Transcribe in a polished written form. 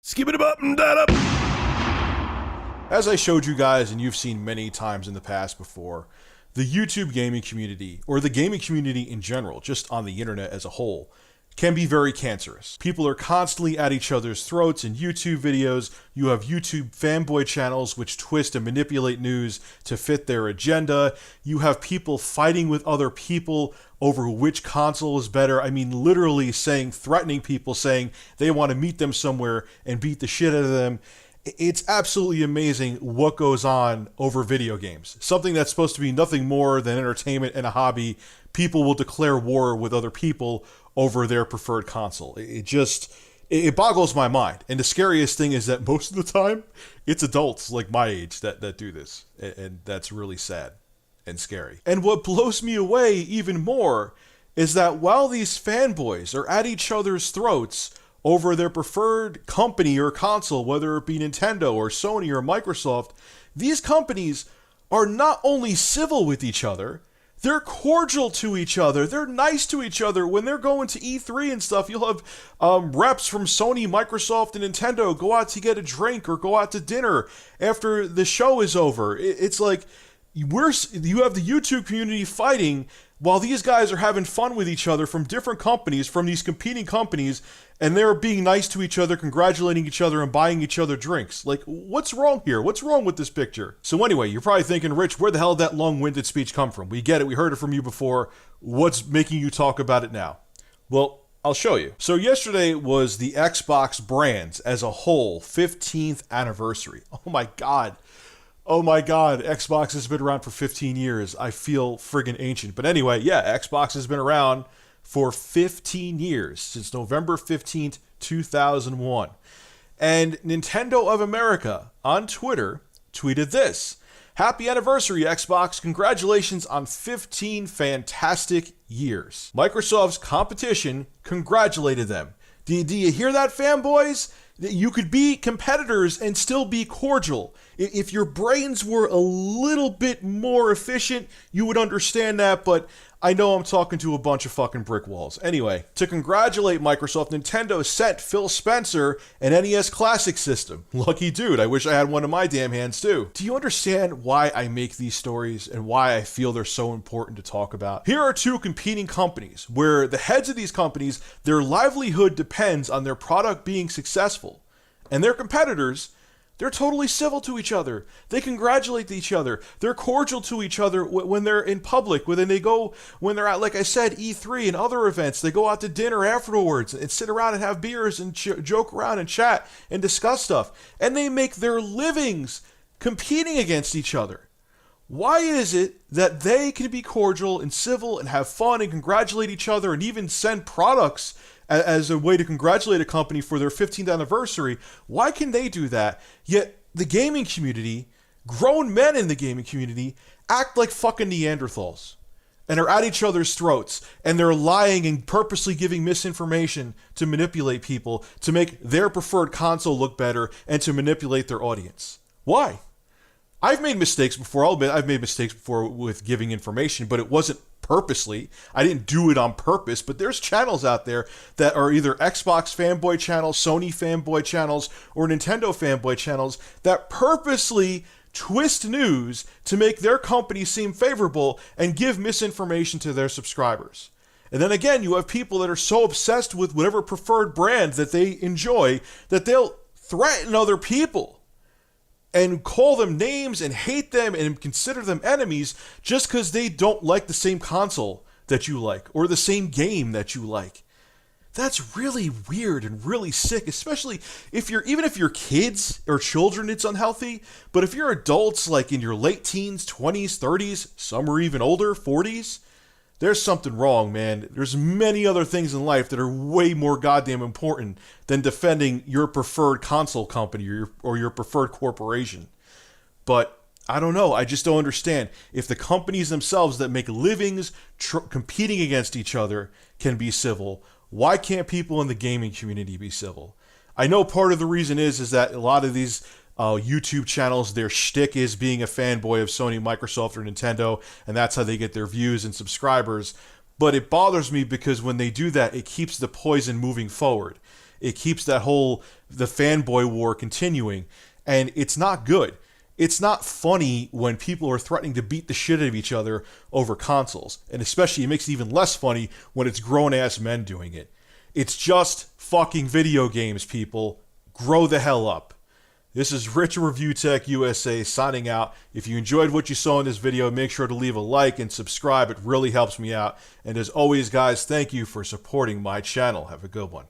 Skip it up and that up. As I showed you guys, and you've seen many times in the past before, the YouTube gaming community, or the gaming community in general, just on the internet as a whole, can be very cancerous. People are constantly at each other's throats in YouTube videos. You have YouTube fanboy channels which twist and manipulate news to fit their agenda. You have people fighting with other people over which console is better. I mean, literally threatening people, saying they want to meet them somewhere and beat the shit out of them. It's absolutely amazing what goes on over video games. Something that's supposed to be nothing more than entertainment and a hobby. People will declare war with other people over their preferred console. It boggles my mind. And the scariest thing is that most of the time, it's adults like my age that do this. And that's really sad and scary. And what blows me away even more is that while these fanboys are at each other's throats over their preferred company or console, whether it be Nintendo or Sony or Microsoft, these companies are not only civil with each other, they're cordial to each other. They're nice to each other. When they're going to E3 and stuff, you'll have reps from Sony, Microsoft, and Nintendo go out to get a drink or go out to dinner after the show is over. It's like you have the YouTube community fighting while these guys are having fun with each other from different companies, from these competing companies, and they're being nice to each other, congratulating each other, and buying each other drinks. Like, what's wrong here? What's wrong with this picture? So anyway, you're probably thinking, Rich, where the hell did that long-winded speech come from? We get it. We heard it from you before. What's making you talk about it now? Well, I'll show you. So yesterday was the Xbox brands as a whole 15th anniversary. Oh my God. Oh my God, Xbox has been around for 15 years. I feel friggin' ancient. But anyway, yeah, Xbox has been around for 15 years, since November 15th, 2001. And Nintendo of America on Twitter tweeted this: "Happy anniversary, Xbox. Congratulations on 15 fantastic years." Microsoft's competition congratulated them. Do you hear that, fanboys? You could be competitors and still be cordial. If your brains were a little bit more efficient, you would understand that, but I know I'm talking to a bunch of fucking brick walls. Anyway, to congratulate Microsoft, Nintendo sent Phil Spencer an NES Classic system. Lucky dude, I wish I had one in my damn hands too. Do you understand why I make these stories and why I feel they're so important to talk about? Here are two competing companies where the heads of these companies, their livelihood depends on their product being successful. And their competitors, they're totally civil to each other. They congratulate each other. They're cordial to each other when they're in public. When they're at, like I said, E3 and other events, they go out to dinner afterwards and sit around and have beers and joke around and chat and discuss stuff. And they make their livings competing against each other. Why is it that they can be cordial and civil and have fun and congratulate each other and even send products as a way to congratulate a company for their 15th anniversary? Why can they do that? Yet the gaming community, grown men in the gaming community, act like fucking Neanderthals and are at each other's throats, and they're lying and purposely giving misinformation to manipulate people, to make their preferred console look better, and to manipulate their audience. Why? I've made mistakes before. I'll admit I've made mistakes before with giving information, but it wasn't purposely. I didn't do it on purpose, but there's channels out there that are either Xbox fanboy channels, Sony fanboy channels, or Nintendo fanboy channels that purposely twist news to make their company seem favorable and give misinformation to their subscribers. And then again, you have people that are so obsessed with whatever preferred brand that they enjoy that they'll threaten other people and call them names and hate them and consider them enemies just because they don't like the same console that you like or the same game that you like. That's really weird and really sick, especially even if you're kids or children, it's unhealthy. But if you're adults, like in your late teens, 20s, 30s, some are even older, 40s, there's something wrong, man. There's many other things in life that are way more goddamn important than defending your preferred console company or your preferred corporation. But I don't know. I just don't understand. If the companies themselves that make livings competing against each other can be civil, why can't people in the gaming community be civil? I know part of the reason is that a lot of these YouTube channels, their shtick is being a fanboy of Sony, Microsoft, or Nintendo, and that's how they get their views and subscribers. But it bothers me because when they do that, it keeps the poison moving forward. It keeps the fanboy war continuing, and it's not good. It's not funny when people are threatening to beat the shit out of each other over consoles. And especially, it makes it even less funny when it's grown-ass men doing it. It's just fucking video games, people. Grow the hell up. This is Rich Review Tech USA signing out. If you enjoyed what you saw in this video, make sure to leave a like and subscribe. It really helps me out. And as always, guys, thank you for supporting my channel. Have a good one.